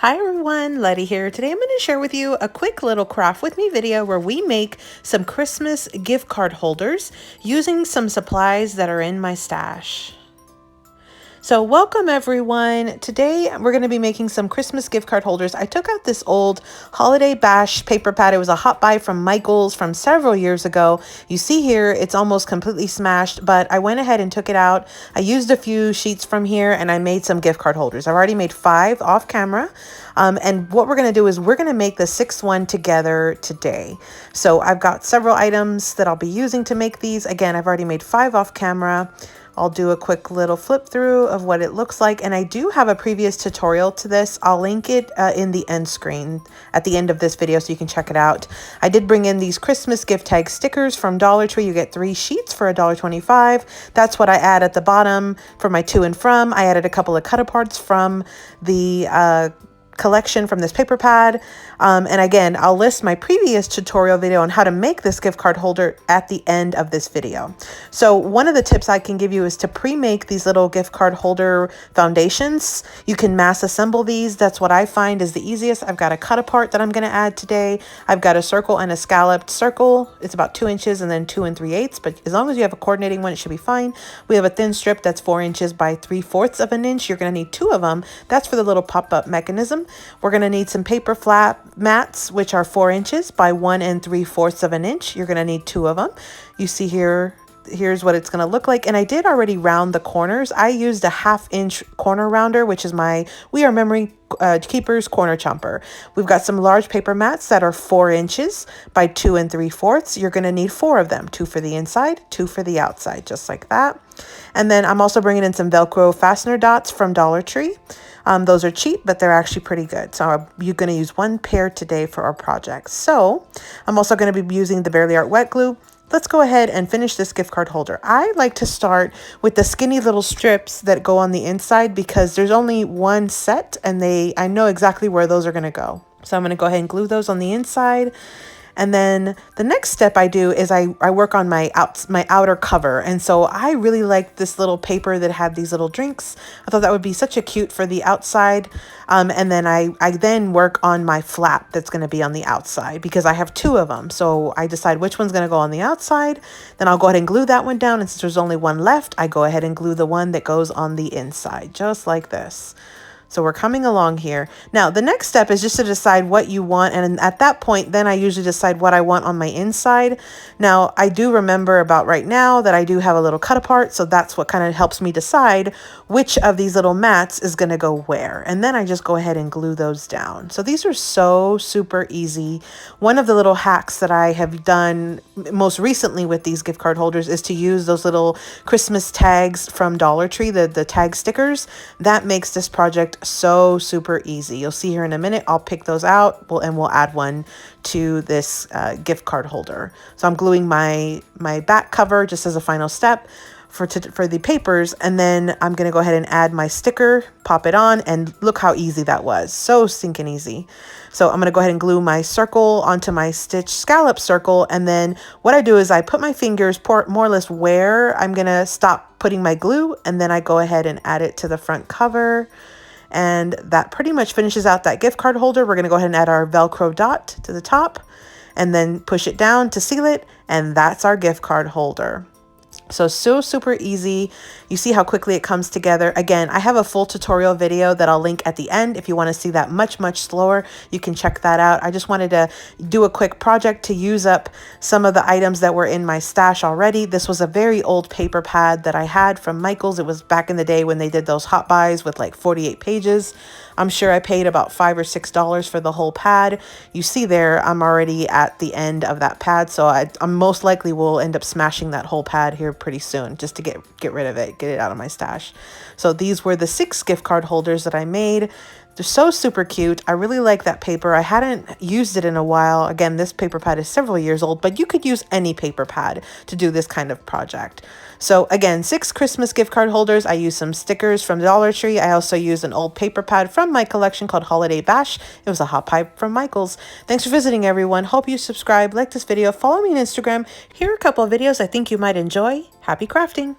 Hi everyone, Letty here. Today I'm going to share with you a quick little craft with me video where we make some Christmas gift card holders using some supplies that are in my stash. So welcome everyone. Today we're going to be making some Christmas gift card holders. I took out this old holiday bash paper pad. It was a hot buy from Michael's from several years ago. You see here it's almost completely smashed, but I went ahead and took it out. I used a few sheets from here and I made some gift card holders. I've already made 5 off camera. And what we're going to do is we're going to make the 6th one together today. So I've got several items that I'll be using to make these. Again, I've already made 5 off camera. I'll do a quick little flip through of what it looks like. And I do have a previous tutorial to this. I'll link it in the end screen at the end of this video so you can check it out. I did bring in these Christmas gift tag stickers from Dollar Tree. You get 3 sheets for $1.25. That's what I add at the bottom for my to and from. I added a couple of cut aparts from the collection from this paper pad. And again, I'll list my previous tutorial video on how to make this gift card holder at the end of this video. So one of the tips I can give you is to pre-make these little gift card holder foundations. You can mass assemble these. That's what I find is the easiest. I've got a cut apart that I'm going to add today. I've got a circle and a scalloped circle. It's about 2 inches and then 2 3/8, but as long as you have a coordinating one, it should be fine. We have a thin strip that's 4 inches by 3/4 of an inch. You're going to need 2 of them. That's for the little pop-up mechanism. We're going to need some paper flat mats, which are 4 inches by 1 3/4 of an inch. You're going to need 2 of them. You see here, here's what it's going to look like. And I did already round the corners. I used a 1/2 inch corner rounder, which is my We Are Memory Keepers corner chomper. We've got some large paper mats that are 4 inches by 2 3/4. You're going to need 4 of them, 2 for the inside, 2 for the outside, just like that. And then I'm also bringing in some Velcro fastener dots from Dollar Tree. Those are cheap, but they're actually pretty good. So you're going to use 1 pair today for our project. So I'm also going to be using the Barely Art wet glue. Let's go ahead and finish this gift card holder. I like to start with the skinny little strips that go on the inside because there's only 1 set and I know exactly where those are going to go. So I'm going to go ahead and glue those on the inside. And then the next step I do is I work on my outer cover. And so I really like this little paper that had these little drinks. I thought that would be such a cute for the outside. And then I then work on my flap that's going to be on the outside because I have 2 of them. So I decide which one's going to go on the outside. Then I'll go ahead and glue that one down. And since there's only 1 left, I go ahead and glue the one that goes on the inside, just like this. So we're coming along here. Now, the next step is just to decide what you want. And at that point, then I usually decide what I want on my inside. Now, I do remember about right now that I do have a little cut apart. So that's what kind of helps me decide which of these little mats is going to go where. And then I just go ahead and glue those down. So these are so super easy. One of the little hacks that I have done most recently with these gift card holders is to use those little Christmas tags from Dollar Tree, the tag stickers. That makes this project so super easy. You'll see here in a minute, I'll pick those out and we'll add one to this gift card holder. So I'm gluing my back cover just as a final step for the papers, and then I'm going to go ahead and add my sticker, pop it on, and look how easy that was. So stinking easy. So I'm going to go ahead and glue my circle onto my stitch scallop circle, and then what I do is I put my fingers more or less where I'm going to stop putting my glue, and then I go ahead and add it to the front cover. And that pretty much finishes out that gift card holder. We're going to go ahead and add our Velcro dot to the top and then push it down to seal it. And that's our gift card holder. So super easy. You see how quickly it comes together. Again, I have a full tutorial video that I'll link at the end. If you want to see that much slower, you can check that out. I just wanted to do a quick project to use up some of the items that were in my stash already. This was a very old paper pad that I had from Michael's. It was back in the day when they did those hot buys with like 48 pages. I'm sure I paid about $5 or $6 for the whole pad. You see there, I'm already at the end of that pad. So I most likely will end up smashing that whole pad here pretty soon just to get rid of it, get it out of my stash. So these were the 6 gift card holders that I made. They're so super cute. I really like that paper. I hadn't used it in a while. Again, this paper pad is several years old, but you could use any paper pad to do this kind of project. So again, 6 Christmas gift card holders. I used some stickers from Dollar Tree. I also used an old paper pad from my collection called Holiday Bash. It was a hot pipe from Michael's. Thanks for visiting, everyone. Hope you subscribe, like this video, follow me on Instagram. Here are a couple of videos I think you might enjoy. Happy crafting!